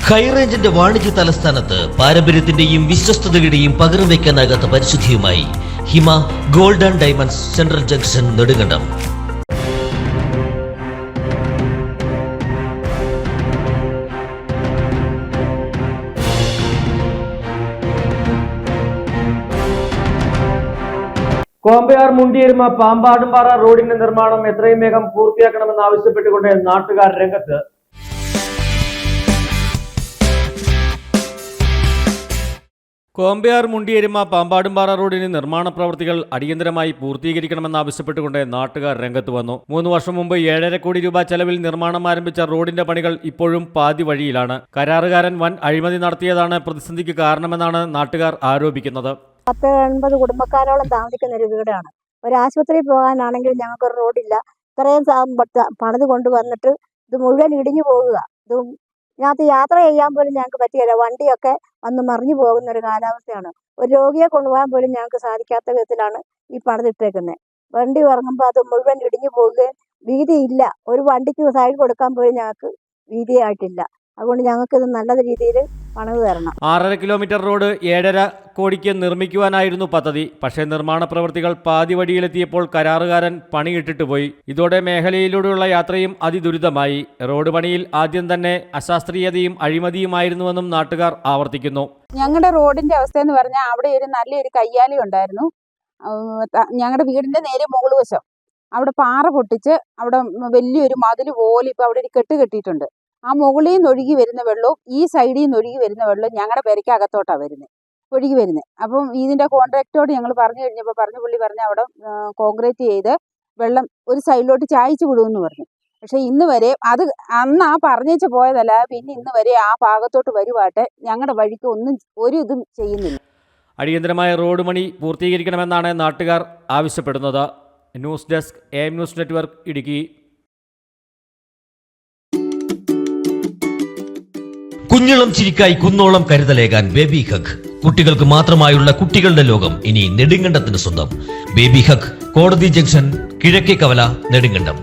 ഹൈറേഞ്ചിന്റെ വാണിജ്യ തലസ്ഥാനത്ത് പാരമ്പര്യത്തിന്റെയും വിശ്വസ്തതയുടെയും പകരം വയ്ക്കാനാകാത്ത പരിശുദ്ധിയുമായി Hima gold and diamonds central junction Nedumkandam. Kombayar Mundiyeruma Pampadumpara റോഡിന്റെ നിർമ്മാണം എത്രയും വേഗം പൂർത്തിയാക്കണമെന്ന് ആവശ്യപ്പെട്ടുകൊണ്ട് നാട്ടുകാർ രംഗത്ത്. കോമ്പയാർ മുണ്ടിയെരുമ പാമ്പാടുംപാറ റോഡിന് നിർമ്മാണ പ്രവൃത്തികൾ അടിയന്തരമായി പൂർത്തീകരിക്കണമെന്നാവശ്യപ്പെട്ടുകൊണ്ട് നാട്ടുകാർ രംഗത്ത് വന്നു. 3 വർഷം മുമ്പ് 7.5 കോടി രൂപ ചെലവിൽ നിർമ്മാണം ആരംഭിച്ച റോഡിന്റെ പണികൾ ഇപ്പോഴും പാതി വഴിയിലാണ്. കരാറുകാരൻ വൻ അഴിമതി നടത്തിയതാണ് പ്രതിസന്ധിക്ക് കാരണമെന്നാണ് നാട്ടുകാർ ആരോപിക്കുന്നത്. 80 കുടുംബക്കാരോളം താമസിക്കുന്ന ഒരു വീടാണ്. ഒരു ആശുപത്രിയിൽ പോകാനാണെങ്കിൽ ഞങ്ങൾക്കൊരു റോഡില്ല. ഇത്രയും പണിത് കൊണ്ടുവന്നിട്ട് ഇത് മുഴുവൻ ഇടിഞ്ഞു പോകുക. ഇതിനകത്ത് യാത്ര ചെയ്യാൻ പോലും ഞങ്ങൾക്ക് പറ്റുകയില്ല. വണ്ടിയൊക്കെ വന്ന് മറിഞ്ഞു പോകുന്ന ഒരു കാലാവസ്ഥയാണ്. ഒരു രോഗിയെ കൊണ്ടുപോകാൻ പോലും ഞങ്ങൾക്ക് സാധിക്കാത്ത വിധത്തിലാണ് ഈ പണിതിട്ടേക്കുന്നത്. വണ്ടി ഇറങ്ങുമ്പോൾ അത് മുഴുവൻ ഇടിഞ്ഞു പോവുകയും വീതിയില്ല. ഒരു വണ്ടിക്ക് സൈഡ് കൊടുക്കാൻ പോലും ഞങ്ങൾക്ക് വീതിയായിട്ടില്ല. അതുകൊണ്ട് ഞങ്ങൾക്ക് ഇത് നല്ല രീതിയിൽ പണിത് തരണം. 6.5 കിലോമീറ്റർ റോഡ് 7.5 കോടിക്ക് നിർമ്മിക്കുവാനായിരുന്നു പദ്ധതി. പക്ഷേ നിർമ്മാണ പ്രവൃത്തികൾ പാതി വഴിയിലെത്തിയപ്പോൾ കരാറുകാരൻ പണിയിട്ടിട്ട് പോയി. ഇതോടെ മേഖലയിലൂടെയുള്ള യാത്രയും അതിദുരിതമായി. റോഡ് പണിയിൽ ആദ്യം തന്നെ അശാസ്ത്രീയതയും അഴിമതിയുമായിരുന്നുവെന്നും നാട്ടുകാർ ആവർത്തിക്കുന്നു. ഞങ്ങളുടെ റോഡിന്റെ അവസ്ഥ എന്ന് പറഞ്ഞാൽ അവിടെ ഒരു നല്ലൊരു കയ്യാലി ഉണ്ടായിരുന്നു. ഞങ്ങളുടെ വീടിന്റെ നേരെ മുകൾ വശം അവിടെ പാറ പൊട്ടിച്ച് അവിടെ വലിയൊരു മതിൽ പോലെ ഇപ്പം അവിടെ ഒരു കെട്ട് കെട്ടിയിട്ടുണ്ട്. ആ മുകളിൽ നിന്ന് ഒഴുകി വരുന്ന വെള്ളവും ഈ സൈഡിൽ നിന്ന് ഒഴുകി വരുന്ന വെള്ളവും ഞങ്ങളുടെ പെരയ്ക്കകത്തോട്ടാണ് ഒഴുകി വരുന്നത്. അപ്പം ഇതിൻ്റെ കോൺട്രാക്ടറോട് ഞങ്ങൾ പറഞ്ഞു കഴിഞ്ഞപ്പോൾ പുള്ളി പറഞ്ഞു അവിടെ കോൺക്രീറ്റ് ചെയ്ത് വെള്ളം ഒരു സൈഡിലോട്ട് ചായച്ചു വിടുമെന്ന് പറഞ്ഞു. പക്ഷേ ഇന്ന് വരെ അത് അന്ന് ആ പറഞ്ഞേച്ച് പോയതല്ല. പിന്നെ ഇന്ന് വരെ ആ ഭാഗത്തോട്ട് വരുവാട്ടെ ഞങ്ങളുടെ വഴിക്ക് ഒരു ഇതും ചെയ്യുന്നില്ല. അടിയന്തരമായ റോഡ് പണി പൂർത്തീകരിക്കണമെന്നാണ് നാട്ടുകാർ ആവശ്യപ്പെടുന്നത്. News desk AM news network Idukki. കുഞ്ഞിളം ചിരിക്കായി കുന്നോളം കരുതലേകാൻ ബേബി ഹഗ്. കുട്ടികൾക്ക് മാത്രമായുള്ള കുട്ടികളുടെ ലോകം ഇനി നെടുങ്കണ്ടത്തിന് സ്വന്തം. ബേബി ഹഗ്, കോടതി ജംഗ്ഷൻ, കിഴക്കേ കവല, നെടുങ്കണ്ടം.